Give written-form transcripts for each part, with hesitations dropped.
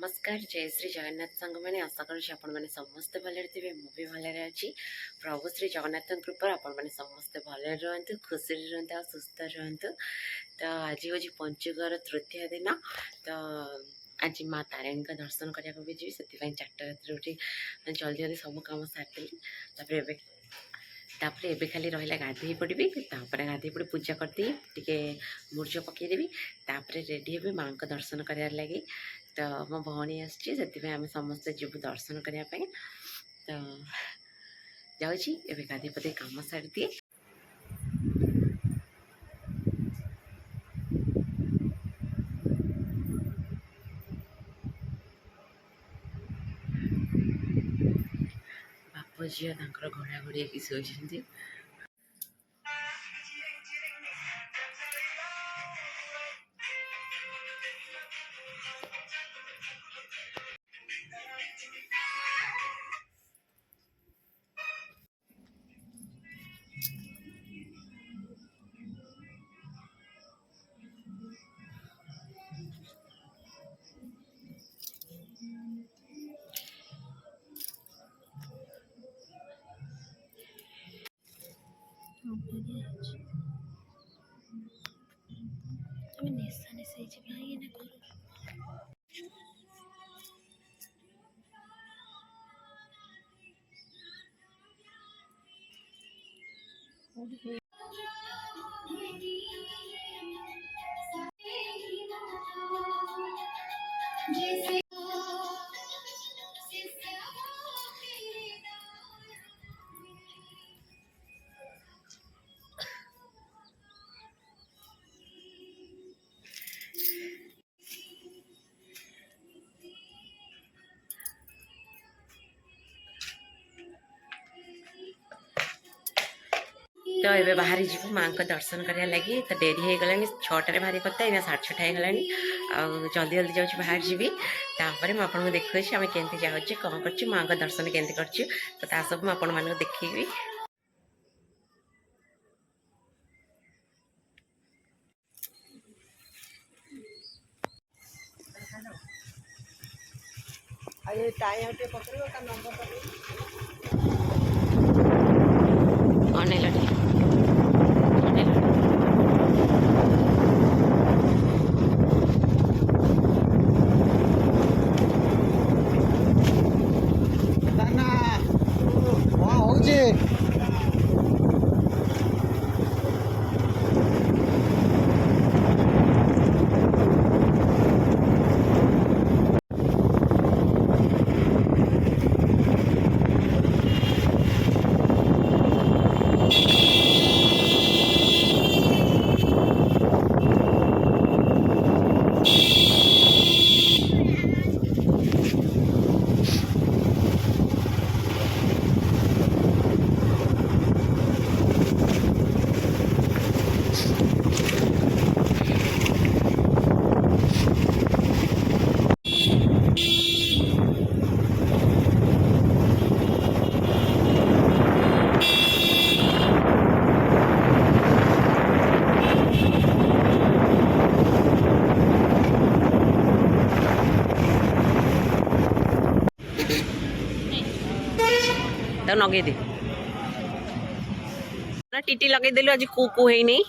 नमस्कार जय श्री जगन्नाथ सांग मैंने आशा करें समस्ते भले थे मुझे भले अच्छी प्रभु श्री जगन्नाथ कृपा आपण मैंने समस्ते भले रुहतु खुशी रुहतु और सुस्थ रुहतु। तो आज हूँ पंचुकर तृतीय दिन। तो आज माँ तारिणी का दर्शन करने भी जी से 4टा रात उठी जल्दी जल्दी सब कम सारी तापर एबे खाली रहा गाधे पड़ी गाधे पड़ी पूजा करदी टे मूर्ज पकईदेवी तापर रेडी हे माँ को दर्शन करार लगे। तो मो भौणी आसी आम समस्ते जीव दर्शन करने। तो जाऊँगी एबे गाधे पदे काम सारी दिए। बाप झील घोड़ा घोड़ी शोची तो ये बाहरी जीव माँ को दर्शन करने लगी। तो डेरी हो गला 6टार बाहरी करता है 6:30 हो गला। जल्दी जल्दी जाऊँ बाहर जी तापर मुझे आपको देखुच्छी आम के जाऊँ कौन कर माँ को दर्शन केमती कर। तो सब मुझे आपण मानक देखी तो लगे दे टीटी लगे देलु आज कु कु है नहीं।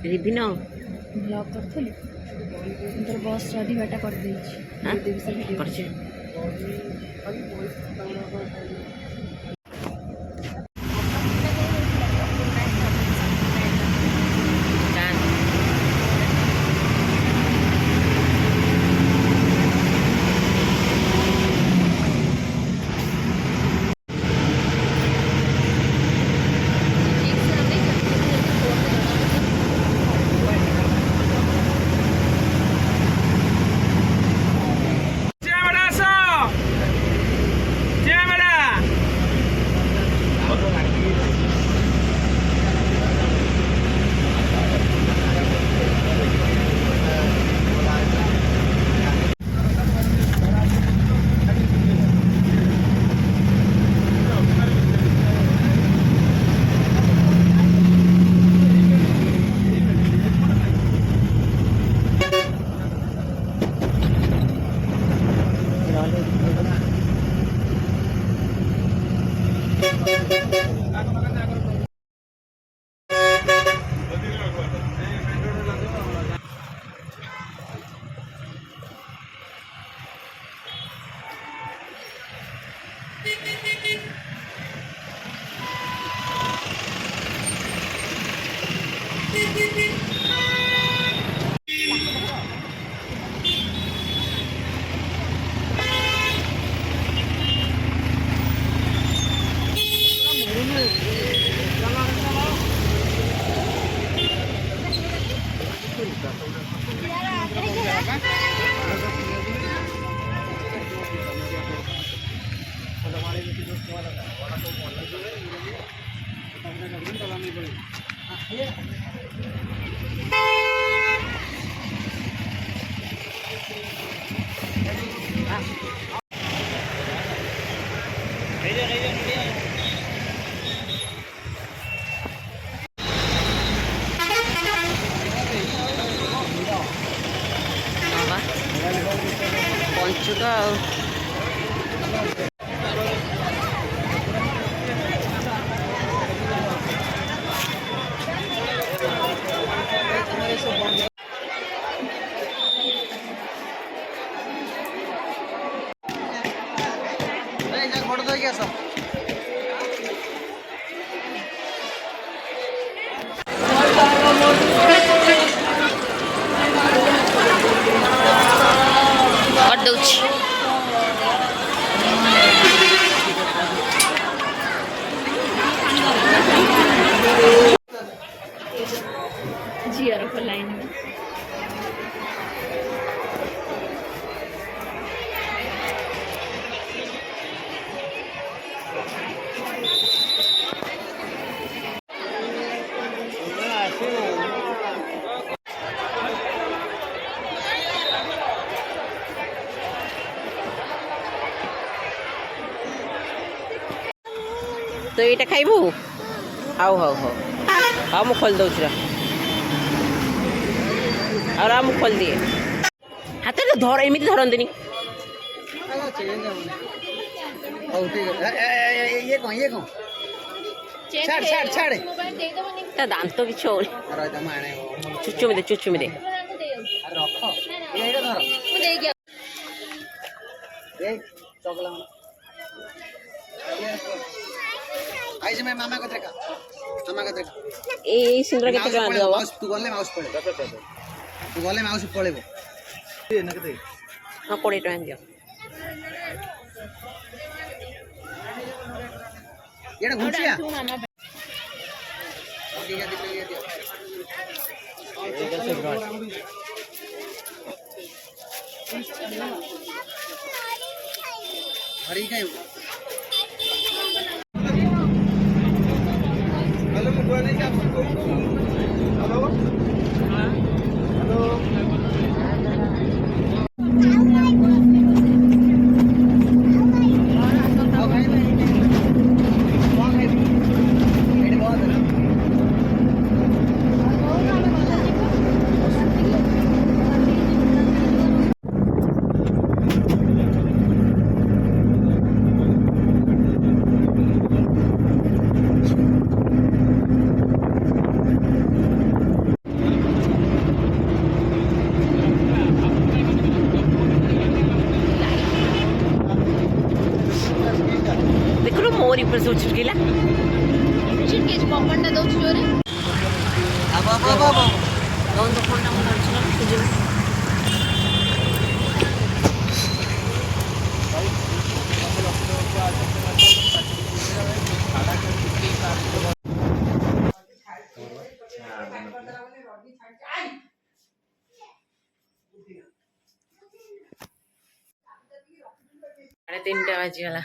रिबिन ब्लॉग करथली तर बस अधि बाटा कर देछि ବାବା ପଞ୍ଚୁକ ଆଉ ଫଟୋ ଧରିକି ଆସ। କରିଦଉଛି। ଝିଅର ଲାଇନ୍ ତ ଏଇଟା ଖାଇବୁ? ହଉ ହଉ ହଉ ହଉ ମୁଁ ଖୋଲି ଦେଉଛି ଆଉ ମୁଁ ଖୋଲି ଦିଏ। ହାତରେ ଧର, ଏମିତି ଧରନ୍ତିନି। ହଉ ଠିକ ଅଛି। ଇଏ କଣ ଛାଡ଼ ଛାଡ଼ ଛାଡ଼। ତା ଦାନ୍ତ କିଛି ହଉନି। ଚୁଚୁମି ଦେ ଚୁଚୁମି ଦେ। ରଖ ଏଇଟା ଧର। ଚଗଲା ଆଇଛି ମାମା କତିରେ ଖା। ମାମା କତିରେ ଖା। ଏଇ ସିନ୍ଦୁର କେତେ ଟଙ୍କା ଦେବ? ତୁ ଗଲେ ମାଉସୀ ପଳେଇବ। ତୁ ଗଲେ ମାଉସୀ ପଳେଇବ। ହଁ 20 ଟଙ୍କା ଦିଅ। ଏଇଟା ଘୁଞ୍ଚିଆ। ଧରିକି ଖାଇବୁ। ଦେଖୁନୁ ମୋରି ଉପରେ ସବୁ ଛିଟକିଲା। ପବନଟା ଦଉଛି ଜୋରେ। ଫୋନଟା ମୁଁ ଧରିଛି ନା ସୁଜିବ। ସାଢ଼େ 3ଟା ବାଜିଗଲା।